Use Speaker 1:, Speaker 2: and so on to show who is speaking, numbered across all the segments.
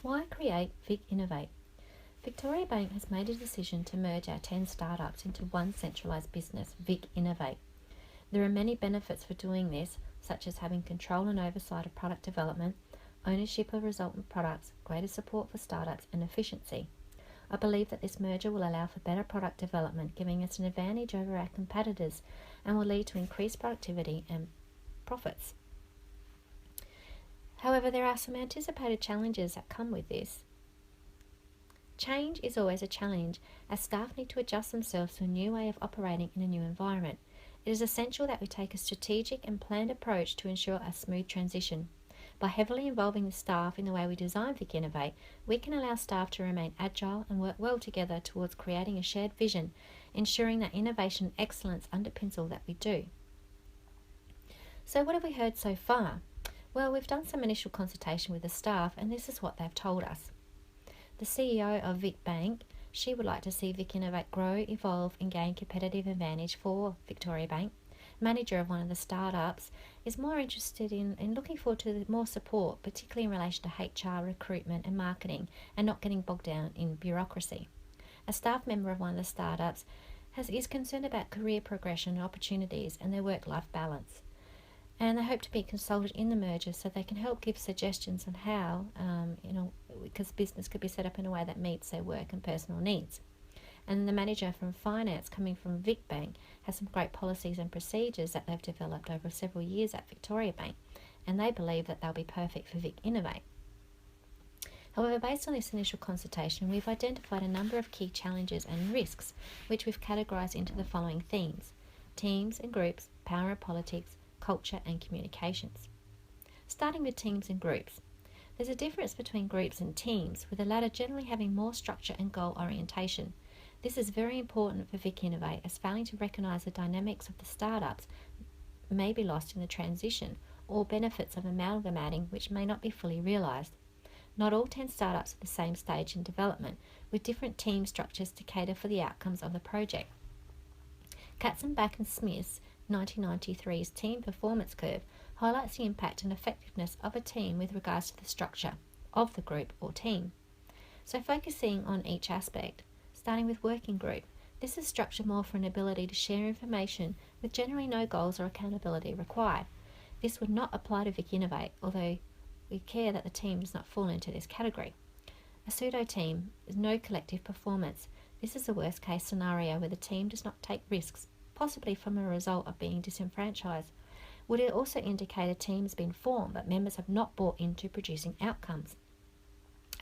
Speaker 1: Why create Vic Innovate? Victoria Bank has made a decision to merge our 10 startups into one centralised business, Vic Innovate. There are many benefits for doing this, such as having control and oversight of product development, ownership of resultant products, greater support for startups, and efficiency. I believe that this merger will allow for better product development, giving us an advantage over our competitors, and will lead to increased productivity and profits. However, there are some anticipated challenges that come with this. Change is always a challenge, as staff need to adjust themselves to a new way of operating in a new environment. It is essential that we take a strategic and planned approach to ensure a smooth transition. By heavily involving the staff in the way we design Vic Innovate, we can allow staff to remain agile and work well together towards creating a shared vision, ensuring that innovation and excellence underpins all that we do. So what have we heard so far? Well, we've done some initial consultation with the staff, and this is what they've told us. The CEO of Vic Bank, she would like to see Vic Innovate grow, evolve and gain competitive advantage for Victoria Bank. Manager of one of the startups is more interested in looking forward to more support, particularly in relation to HR, recruitment and marketing, and not getting bogged down in bureaucracy. A staff member of one of the startups is concerned about career progression and opportunities and their work-life balance. And they hope to be consulted in the merger so they can help give suggestions on how, because business could be set up in a way that meets their work and personal needs. And the manager from finance coming from Vic Bank has some great policies and procedures that they've developed over several years at Victoria Bank, and they believe that they'll be perfect for Vic Innovate. However, based on this initial consultation, we've identified a number of key challenges and risks, which we've categorised into the following themes: teams and groups, power and politics, culture and communications. Starting with teams and groups. There's a difference between groups and teams, with the latter generally having more structure and goal orientation. This is very important for Vic Innovate, as failing to recognise the dynamics of the startups may be lost in the transition, or benefits of amalgamating which may not be fully realised. Not all 10 startups are at the same stage in development, with different team structures to cater for the outcomes of the project. Katzenbach and Smith's 1993's team performance curve highlights the impact and effectiveness of a team with regards to the structure of the group or team. So focusing on each aspect, starting with working group, this is structured more for an ability to share information with generally no goals or accountability required. This would not apply to Vic Innovate, although we care that the team does not fall into this category. A pseudo team is no collective performance. This is a worst case scenario where the team does not take risks, possibly from a result of being disenfranchised. Would it also indicate a team has been formed but members have not bought into producing outcomes?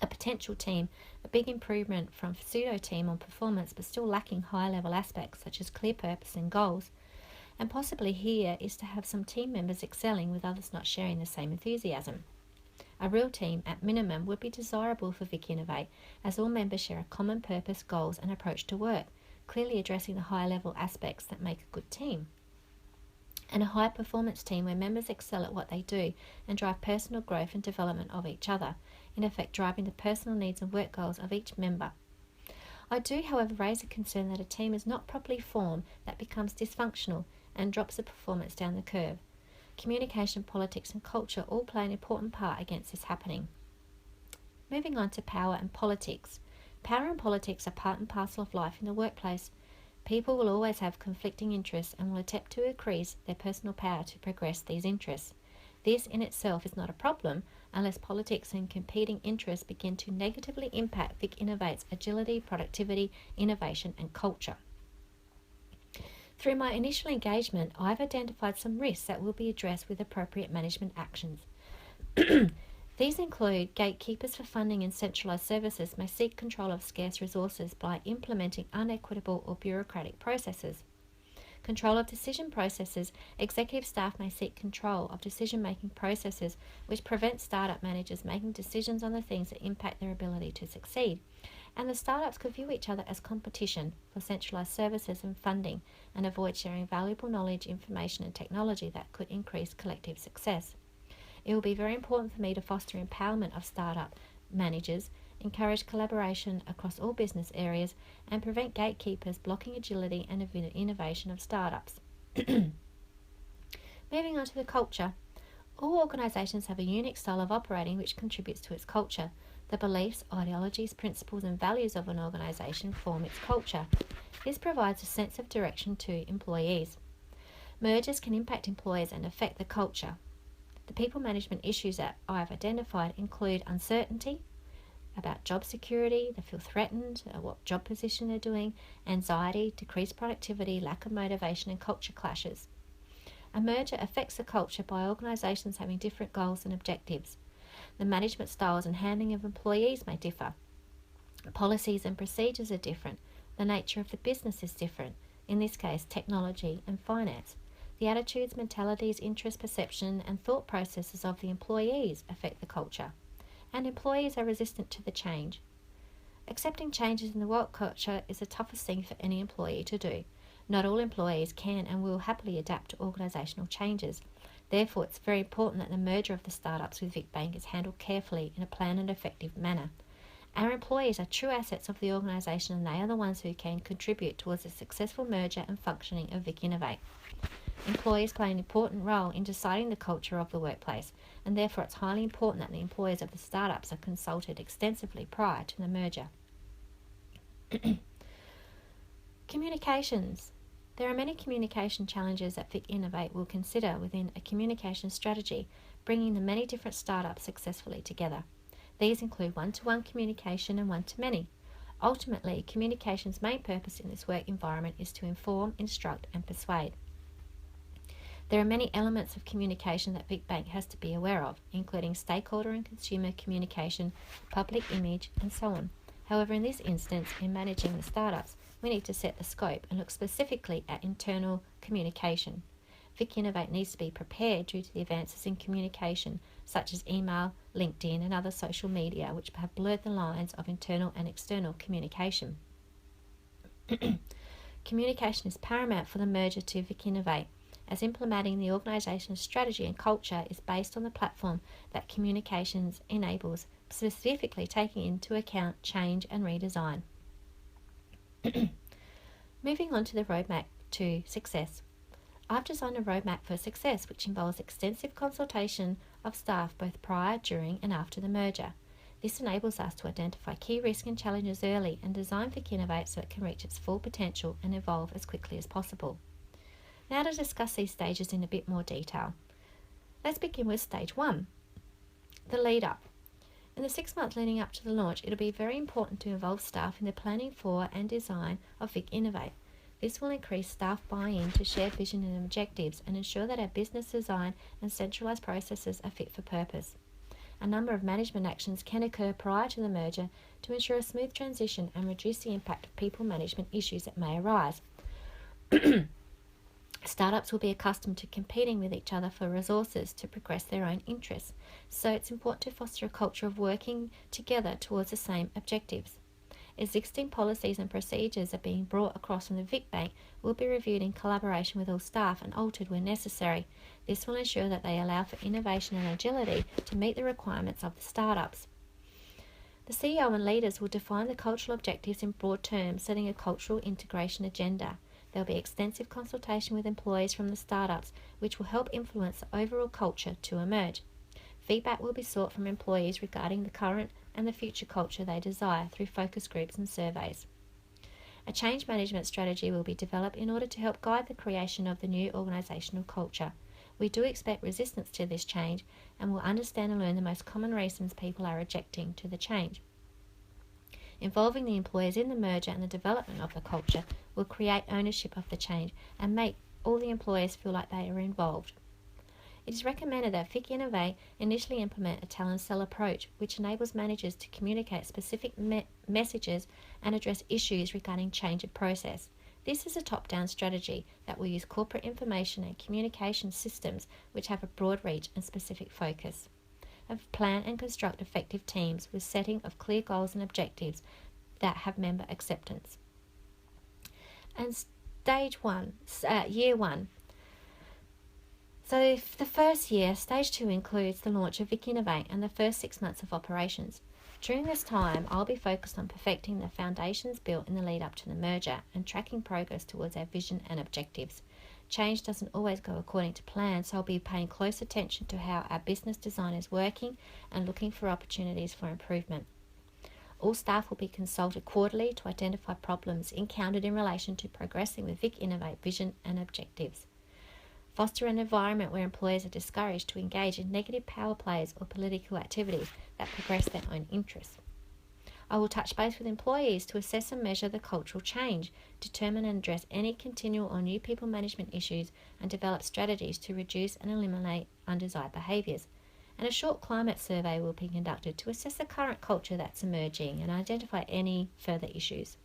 Speaker 1: A potential team, a big improvement from pseudo team on performance but still lacking high level aspects such as clear purpose and goals. And possibly here is to have some team members excelling with others not sharing the same enthusiasm. A real team, at minimum, would be desirable for Vic Innovate, as all members share a common purpose, goals and approach to work, clearly addressing the high level aspects that make a good team. And a high performance team where members excel at what they do and drive personal growth and development of each other, in effect driving the personal needs and work goals of each member. I do, however, raise a concern that a team is not properly formed that becomes dysfunctional and drops the performance down the curve. Communication, politics and culture all play an important part against this happening. Moving on to power and politics. Power and politics are part and parcel of life in the workplace. People will always have conflicting interests and will attempt to increase their personal power to progress these interests. This in itself is not a problem unless politics and competing interests begin to negatively impact Vic Innovate's agility, productivity, innovation and culture. Through my initial engagement, I've identified some risks that will be addressed with appropriate management actions. These include gatekeepers for funding and centralised services may seek control of scarce resources by implementing unequitable or bureaucratic processes. Control of decision processes. Executive staff may seek control of decision-making processes which prevent startup managers making decisions on the things that impact their ability to succeed. And the startups could view each other as competition for centralised services and funding and avoid sharing valuable knowledge, information and technology that could increase collective success. It will be very important for me to foster empowerment of startup managers, encourage collaboration across all business areas, and prevent gatekeepers blocking agility and innovation of startups. Moving on to the culture. All organisations have a unique style of operating which contributes to its culture. The beliefs, ideologies, principles and values of an organisation form its culture. This provides a sense of direction to employees. Mergers can impact employees and affect the culture. The people management issues that I have identified include uncertainty about job security, they feel threatened, what job position they're doing, anxiety, decreased productivity, lack of motivation and culture clashes. A merger affects the culture by organisations having different goals and objectives. The management styles and handling of employees may differ. Policies and procedures are different. The nature of the business is different, in this case technology and finance. The attitudes, mentalities, interests, perception and thought processes of the employees affect the culture, and employees are resistant to the change. Accepting changes in the work culture is the toughest thing for any employee to do. Not all employees can and will happily adapt to organisational changes. Therefore, it's very important that the merger of the startups with VicBank is handled carefully in a planned and effective manner. Our employees are true assets of the organisation and they are the ones who can contribute towards the successful merger and functioning of VicInnovate. Employees play an important role in deciding the culture of the workplace, and therefore it's highly important that the employees of the startups are consulted extensively prior to the merger. Communications. There are many communication challenges that VicInnovate will consider within a communication strategy, bringing the many different startups successfully together. These include one-to-one communication and one-to-many. Ultimately, communication's main purpose in this work environment is to inform, instruct and persuade. There are many elements of communication that VicBank has to be aware of, including stakeholder and consumer communication, public image and so on. However, in this instance, in managing the startups, we need to set the scope and look specifically at internal communication. VicInnovate needs to be prepared due to the advances in communication, such as email, LinkedIn and other social media, which have blurred the lines of internal and external communication. Communication is paramount for the merger to VicInnovate, as implementing the organisation's strategy and culture is based on the platform that communications enables, specifically taking into account change and redesign. Moving on to the roadmap to success. I've designed a roadmap for success which involves extensive consultation of staff both prior, during and after the merger. This enables us to identify key risks and challenges early and design VicInnovate so it can reach its full potential and evolve as quickly as possible. Now to discuss these stages in a bit more detail. Let's begin with stage 1, the lead up. In the 6 months leading up to the launch, it will be very important to involve staff in the planning for and design of VicInnovate. This will increase staff buy-in to shared vision and objectives and ensure that our business design and centralised processes are fit for purpose. A number of management actions can occur prior to the merger to ensure a smooth transition and reduce the impact of people management issues that may arise. Startups will be accustomed to competing with each other for resources to progress their own interests, so it's important to foster a culture of working together towards the same objectives. Existing policies and procedures are being brought across from the VicBank will be reviewed in collaboration with all staff and altered where necessary. This will ensure that they allow for innovation and agility to meet the requirements of the startups. The CEO and leaders will define the cultural objectives in broad terms, setting a cultural integration agenda. There will be extensive consultation with employees from the startups, which will help influence the overall culture to emerge. Feedback will be sought from employees regarding the current and the future culture they desire through focus groups and surveys. A change management strategy will be developed in order to help guide the creation of the new organisational culture. We do expect resistance to this change and will understand and learn the most common reasons people are objecting to the change. Involving the employees in the merger and the development of the culture will create ownership of the change and make all the employees feel like they are involved. It is recommended that VicInnovate initially implement a talent cell approach, which enables managers to communicate specific messages and address issues regarding change of process. This is a top-down strategy that will use corporate information and communication systems which have a broad reach and specific focus. Plan and construct effective teams with setting of clear goals and objectives that have member acceptance. And year 1. So the first year, stage 2 includes the launch of VicInnovate and the first 6 months of operations. During this time, I'll be focused on perfecting the foundations built in the lead up to the merger and tracking progress towards our vision and objectives. Change doesn't always go according to plan, so I'll be paying close attention to how our business design is working and looking for opportunities for improvement. All staff will be consulted quarterly to identify problems encountered in relation to progressing with Vic Innovate vision and objectives. Foster an environment where employees are discouraged to engage in negative power plays or political activities that progress their own interests. I will touch base with employees to assess and measure the cultural change, determine and address any continual or new people management issues, and develop strategies to reduce and eliminate undesired behaviours. And a short climate survey will be conducted to assess the current culture that's emerging and identify any further issues.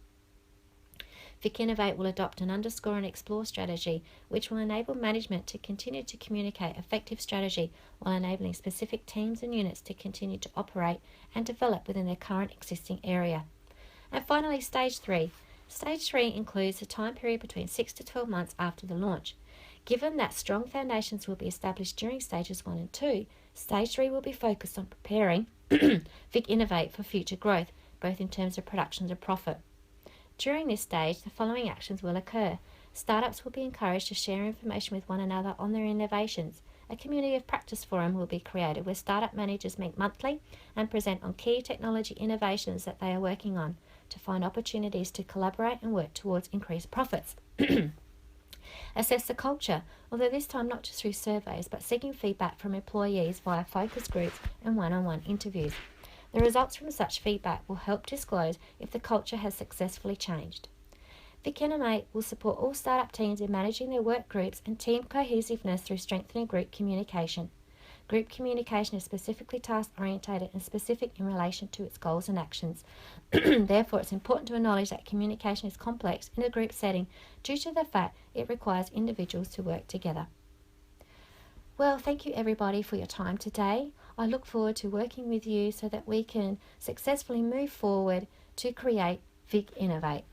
Speaker 1: Vic Innovate will adopt an underscore and explore strategy, which will enable management to continue to communicate effective strategy while enabling specific teams and units to continue to operate and develop within their current existing area. And finally, Stage 3. Stage 3 includes the time period between 6 to 12 months after the launch. Given that strong foundations will be established during Stages 1 and 2, Stage 3 will be focused on preparing Vic Innovate for future growth, both in terms of production and profit. During this stage, the following actions will occur. Startups will be encouraged to share information with one another on their innovations. A community of practice forum will be created where startup managers meet monthly and present on key technology innovations that they are working on to find opportunities to collaborate and work towards increased profits. Assess the culture, although this time not just through surveys but seeking feedback from employees via focus groups and one-on-one interviews. The results from such feedback will help disclose if the culture has successfully changed. Vic Innovate will support all startup teams in managing their work groups and team cohesiveness through strengthening group communication. Group communication is specifically task-orientated and specific in relation to its goals and actions. Therefore, it's important to acknowledge that communication is complex in a group setting due to the fact it requires individuals to work together. Well, thank you everybody for your time today. I look forward to working with you so that we can successfully move forward to create Vic Innovate.